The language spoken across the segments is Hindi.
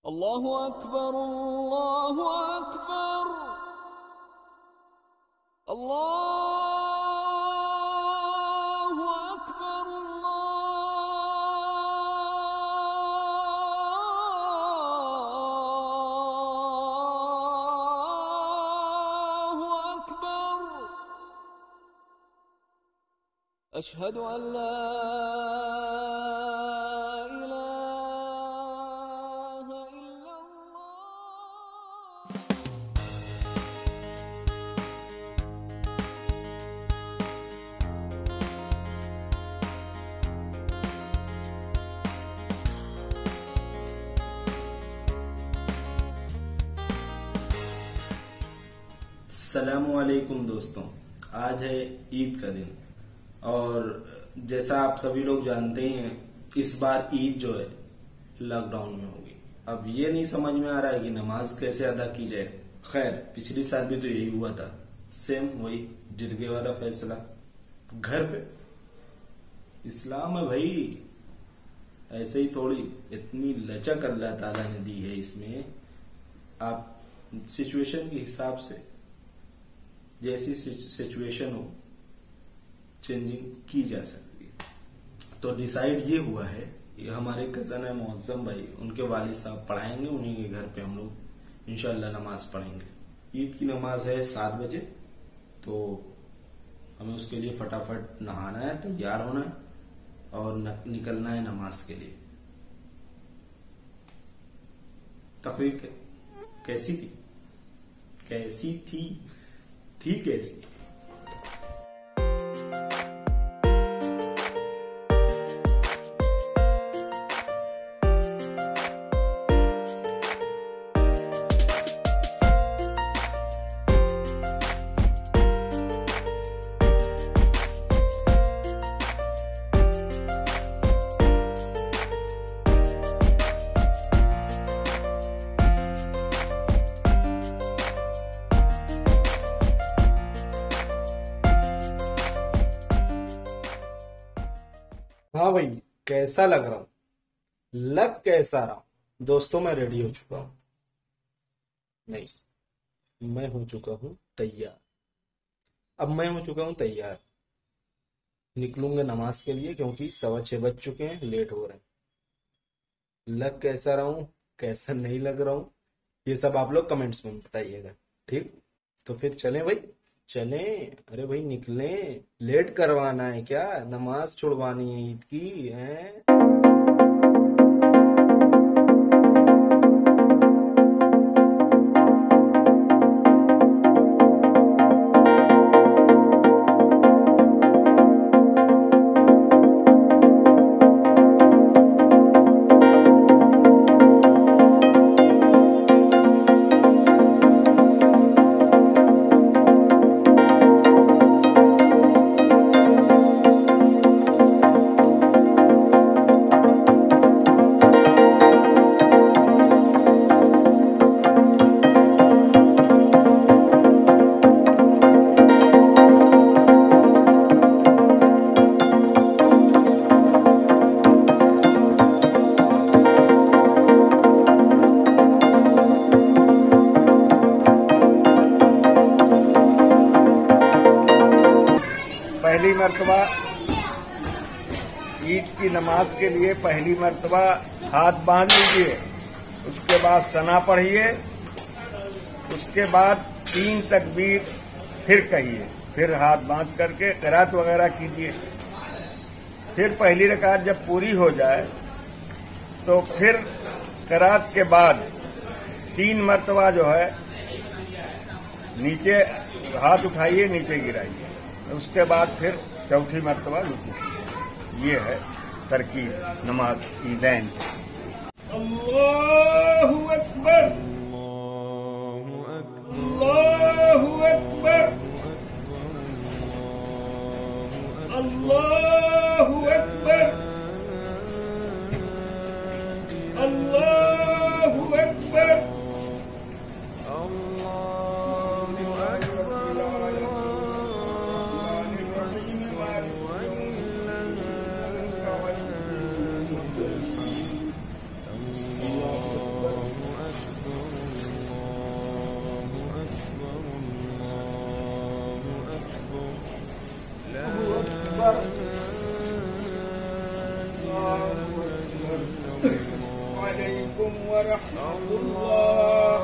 अल्लाहु अकबर अल्लाहु अकबर अल्लाहु अकबर अल्लाहु अकबर अशहदु अन ला अस्सलामुअलैकुम दोस्तों, आज है ईद का दिन और जैसा आप सभी लोग जानते ही हैं, इस बार ईद जो है लॉकडाउन में होगी। अब ये नहीं समझ में आ रहा है कि नमाज कैसे अदा की जाए। खैर, पिछली साल भी तो यही हुआ था, सेम वही जिरगे वाला फैसला घर पे। इस्लाम है भाई, ऐसे ही थोड़ी इतनी लचक अल्लाह ताला ने दी है इसमें। आप सिचुएशन के हिसाब से जैसी सिचुएशन हो चेंजिंग की जा सकती है। तो डिसाइड ये हुआ है, ये हमारे कजन है मुअज्जम भाई, उनके वालिद साहब पढ़ाएंगे, उन्हीं के घर पे हम लोग इंशाल्लाह नमाज पढ़ेंगे। ईद की नमाज है 7 बजे, तो हमें उसके लिए फटाफट नहाना है, तैयार होना है और निकलना है नमाज के लिए। तकरीर कैसी थी? कैसी थी? ठीक है। हाँ भाई, कैसा लग रहा हूं? लग कैसा रहा हूं? दोस्तों, मैं रेडी हो चुका हूं। नहीं, मैं हो चुका हूं तैयार। अब मैं हो चुका हूं तैयार, निकलूंगा नमाज के लिए, क्योंकि 6:15 बज चुके हैं, लेट हो रहे हैं। लग कैसा रहा हूं, कैसा नहीं लग रहा हूं, ये सब आप लोग कमेंट्स में बताइएगा, ठीक? तो फिर चलें भाई, चलें। अरे भाई निकलें, लेट करवाना है क्या? नमाज छुड़वानी है ईद की है। पहली मर्तबा ईद की नमाज के लिए पहली मर्तबा हाथ बांध लीजिए, उसके बाद सना पढ़िए, उसके बाद 3 तकबीर फिर कहिए, फिर हाथ बांध करके क़िरात वगैरह कीजिए। फिर पहली रकात जब पूरी हो जाए तो फिर क़िरात के बाद 3 मर्तबा जो है नीचे हाथ उठाइए, नीचे गिराइए, उसके बाद फिर चौथी मर्तबा रुकू। ये है तरकीब नमाज ईदैन। अल्लाहु अकबर, अल्लाहु अकबर, अल्लाहु अकबर, अल्लाहु अकबर। अलैकुम व रहमतुल्लाह।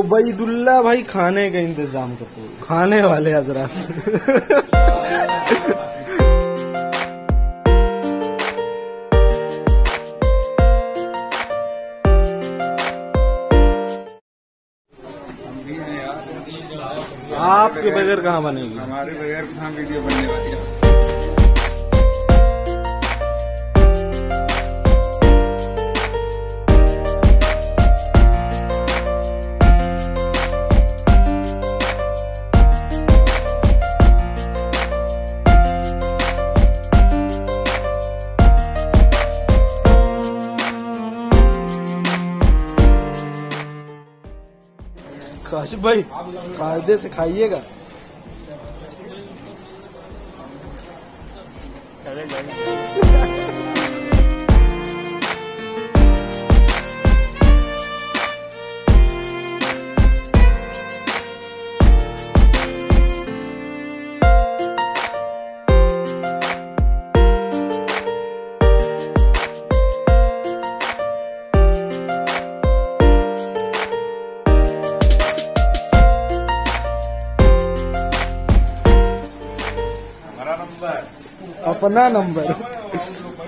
उबैदुल्ला भाई खाने का इंतजाम करते हैं, खाने वाले हजरात। आपके बगैर कहाँ बनेगी? हमारे बगैर कहाँ वीडियो बनने वाली है। काशिफ भाई कायदे से खाइएगा।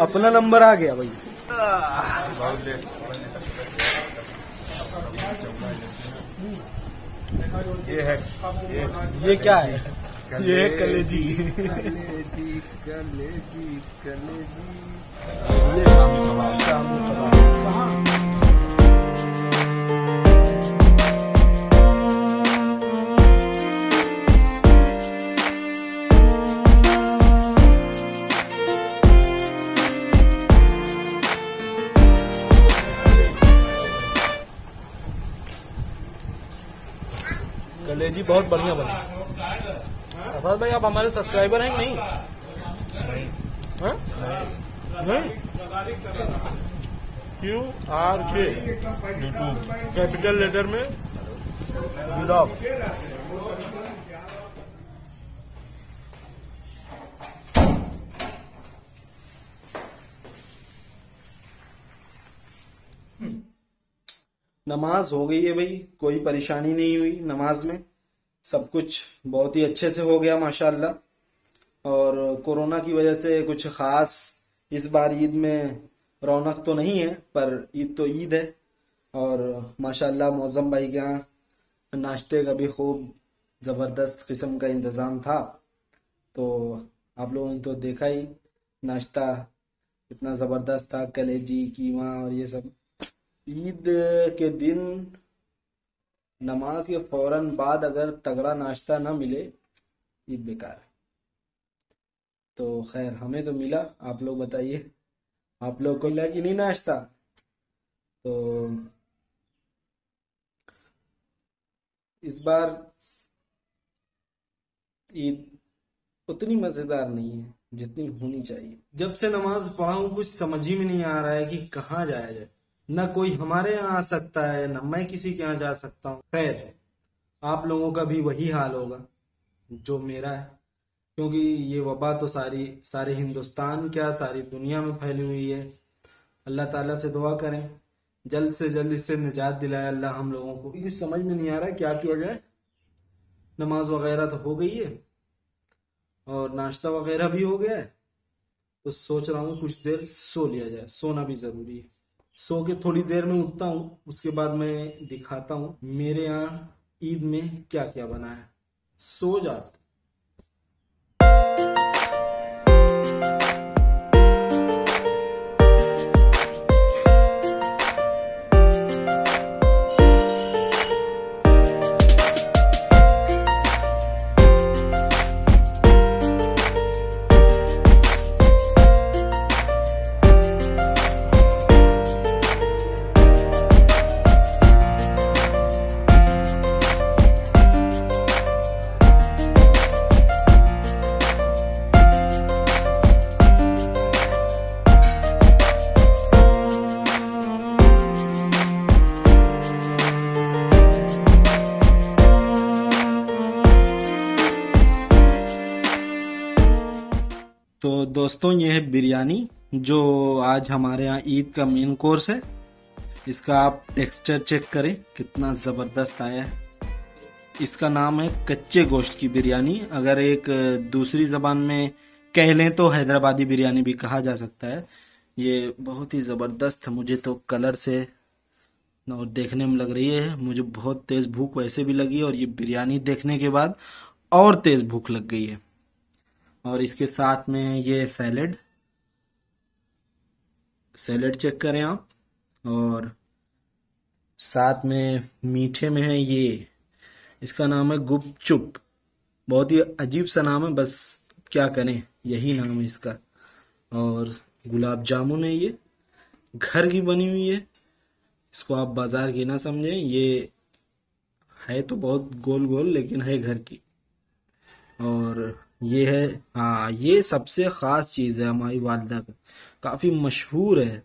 अपना नंबर आ गया भाई। ये क्या है? ये है कलेजी। कलेजी कलेजी कलेजी। ये शामी कबाब। कलेजी बहुत बढ़िया बनी। अफाज भाई आप हमारे सब्सक्राइबर हैं कि नहीं? नहीं? QRK कैपिटल लेटर में ब्लॉग। नमाज हो गई है भाई, कोई परेशानी नहीं हुई नमाज में, सब कुछ बहुत ही अच्छे से हो गया माशाल्लाह। और कोरोना की वजह से कुछ खास इस बार ईद में रौनक तो नहीं है, पर ईद तो ईद है। और माशाल्लाह मौजम भाई के यहाँ नाश्ते का भी खूब ज़बरदस्त किस्म का इंतज़ाम था। तो आप लोगों ने तो देखा ही, नाश्ता इतना ज़बरदस्त था, कलेजी कीमा और ये सब। ईद के दिन नमाज के फौरन बाद अगर तगड़ा नाश्ता ना मिले, ईद बेकार है। तो खैर हमें तो मिला, आप लोग बताइए आप लोग को मिला कि नहीं नाश्ता? तो इस बार ईद उतनी मजेदार नहीं है जितनी होनी चाहिए। जब से नमाज पढ़ा हूं कुछ समझ ही में नहीं आ रहा है कि कहाँ जाया जाए। न कोई हमारे यहाँ आ सकता है, न मैं किसी के यहाँ जा सकता हूँ। खैर आप लोगों का भी वही हाल होगा जो मेरा है, क्योंकि ये वबा तो सारे हिंदुस्तान क्या सारी दुनिया में फैली हुई है। अल्लाह ताला से दुआ करें जल्द से जल्द इससे निजात दिलाए अल्लाह हम लोगों को। कुछ समझ में नहीं आ रहा क्या किया जाए। नमाज वगैरह तो हो गई है और नाश्ता वगैरह भी हो गया है, तो सोच रहा हूँ कुछ देर सो लिया जाए। सोना भी जरूरी है। सो के थोड़ी देर में उठता हूँ, उसके बाद मैं दिखाता हूँ मेरे यहाँ ईद में क्या क्या बना है। सो जाते। दोस्तों ये है बिरयानी जो आज हमारे यहाँ ईद का मेन कोर्स है। इसका आप टेक्सचर चेक करें कितना ज़बरदस्त आया है। इसका नाम है कच्चे गोश्त की बिरयानी। अगर एक दूसरी ज़बान में कह लें तो हैदराबादी बिरयानी भी कहा जा सकता है। ये बहुत ही ज़बरदस्त मुझे तो कलर से और देखने में लग रही है। मुझे बहुत तेज़ भूख वैसे भी लगी और ये बिरयानी देखने के बाद और तेज़ भूख लग गई है। और इसके साथ में ये सैलेड चेक करें आप। और साथ में मीठे में है ये, इसका नाम है गुपचुप। बहुत ही अजीब सा नाम है, बस क्या करें यही नाम है इसका। और गुलाब जामुन है, ये घर की बनी हुई है। इसको आप बाजार की ना समझें, ये है तो बहुत गोल गोल लेकिन है घर की। और ये है, हाँ ये सबसे खास चीज़ है हमारी वालिदा का, काफ़ी मशहूर है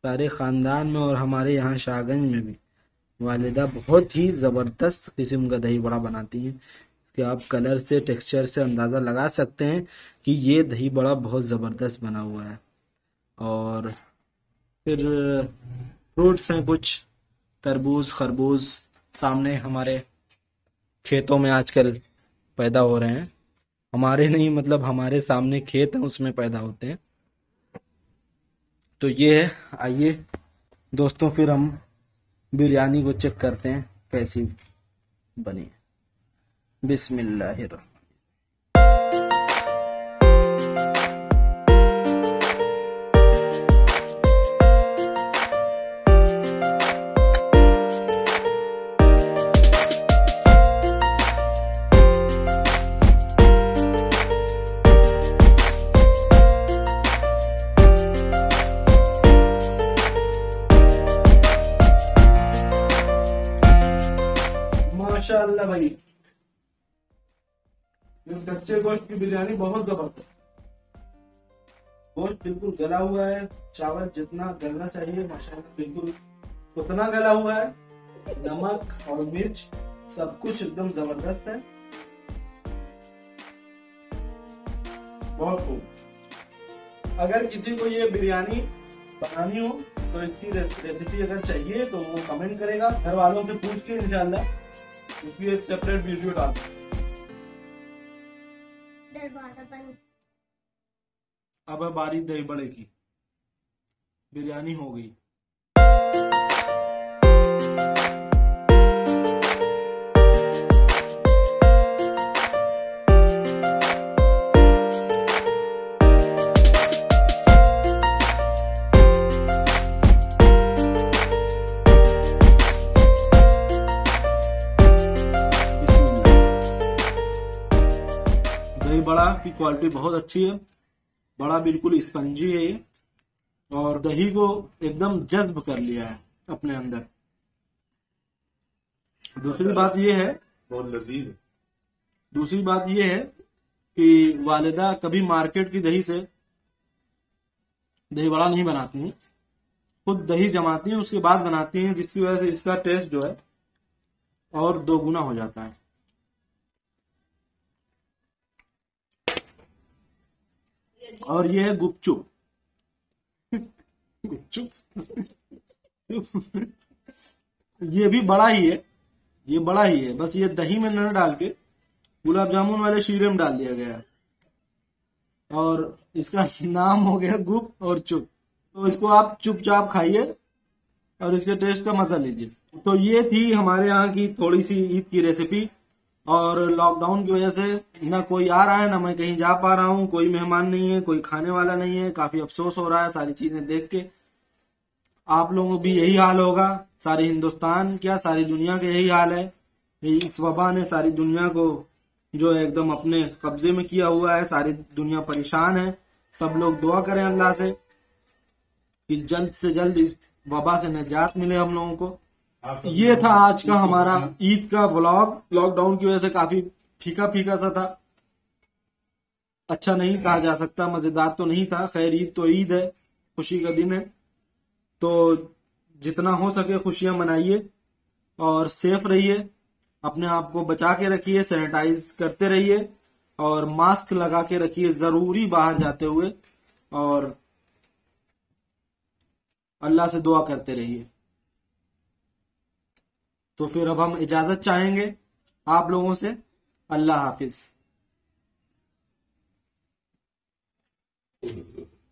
सारे ख़ानदान में और हमारे यहाँ शाहगंज में भी। वालिदा बहुत ही ज़बरदस्त किस्म का दही बड़ा बनाती हैं। इसके आप कलर से, टेक्सचर से अंदाज़ा लगा सकते हैं कि ये दही बड़ा बहुत ज़बरदस्त बना हुआ है। और फिर फ्रूट्स हैं कुछ, तरबूज, खरबूज सामने हमारे खेतों में आजकल पैदा हो रहे हैं। हमारे नहीं, मतलब हमारे सामने खेत हैं उसमें पैदा होते हैं। तो ये है। आइए दोस्तों फिर हम बिरयानी को चेक करते हैं कैसी बनी। बिस्मिल्लाहिर्रहमानिर्रहीम। माशाअल्लाह भाई, ये कच्चे गोश्त की बिरयानी बहुत जबरदस्त। गोश्त बिल्कुल गला हुआ है, चावल जितना गलना चाहिए माशाअल्लाह बिल्कुल उतना गला हुआ है। नमक और मिर्च सब कुछ एकदम जबरदस्त है, बहुत खूब। अगर किसी को ये बिरयानी बनानी हो तो इसकी रेसिपी अगर चाहिए तो वो कमेंट करेगा, घर वालों से पूछ के इंशाल्लाह उसकी एक सेपरेट वीडियो डाल। अब है बारी दही बड़े की। बिरयानी हो गई। दही बड़ा की क्वालिटी बहुत अच्छी है। बड़ा बिल्कुल स्पंजी है ये और दही को एकदम जज्ब कर लिया है अपने अंदर। दूसरी बात ये है, बहुत लजीज है। दूसरी बात ये है कि वालिदा कभी मार्केट की दही से दही बड़ा नहीं बनाती हैं, खुद दही जमाती हैं उसके बाद बनाती हैं, जिसकी वजह से इसका टेस्ट जो है और दोगुना हो जाता है। और ये है गुपचुप। गुपचुप ये भी बड़ा ही है, ये बड़ा ही है, बस ये दही में न डाल के गुलाब जामुन वाले शीरे में डाल दिया गया है और इसका नाम हो गया गुप और चुप। तो इसको आप चुपचाप खाइए और इसके टेस्ट का मजा लीजिए। तो ये थी हमारे यहाँ की थोड़ी सी ईद की रेसिपी। और लॉकडाउन की वजह से ना कोई आ रहा है, ना मैं कहीं जा पा रहा हूँ, कोई मेहमान नहीं है, कोई खाने वाला नहीं है। काफी अफसोस हो रहा है सारी चीजें देख के। आप लोगों को भी यही हाल होगा, सारे हिंदुस्तान क्या सारी दुनिया का यही हाल है। इस वबा ने सारी दुनिया को जो है एकदम अपने कब्जे में किया हुआ है, सारी दुनिया परेशान है। सब लोग दुआ करें अल्लाह से कि जल्द से जल्द इस वबा से निजात मिले हम लोगों को। ये था आज का हमारा ईद का व्लॉग। लॉकडाउन की वजह से काफी फीका फीका सा था, अच्छा नहीं कहा जा सकता, मजेदार तो नहीं था। खैर ईद तो ईद है, खुशी का दिन है, तो जितना हो सके खुशियां मनाइए और सेफ रहिए, अपने आप को बचा के रखिए, सैनिटाइज करते रहिए और मास्क लगा के रखिए जरूरी बाहर जाते हुए, और अल्लाह से दुआ करते रहिए। तो फिर अब हम इजाजत चाहेंगे आप लोगों से। अल्लाह हाफिज।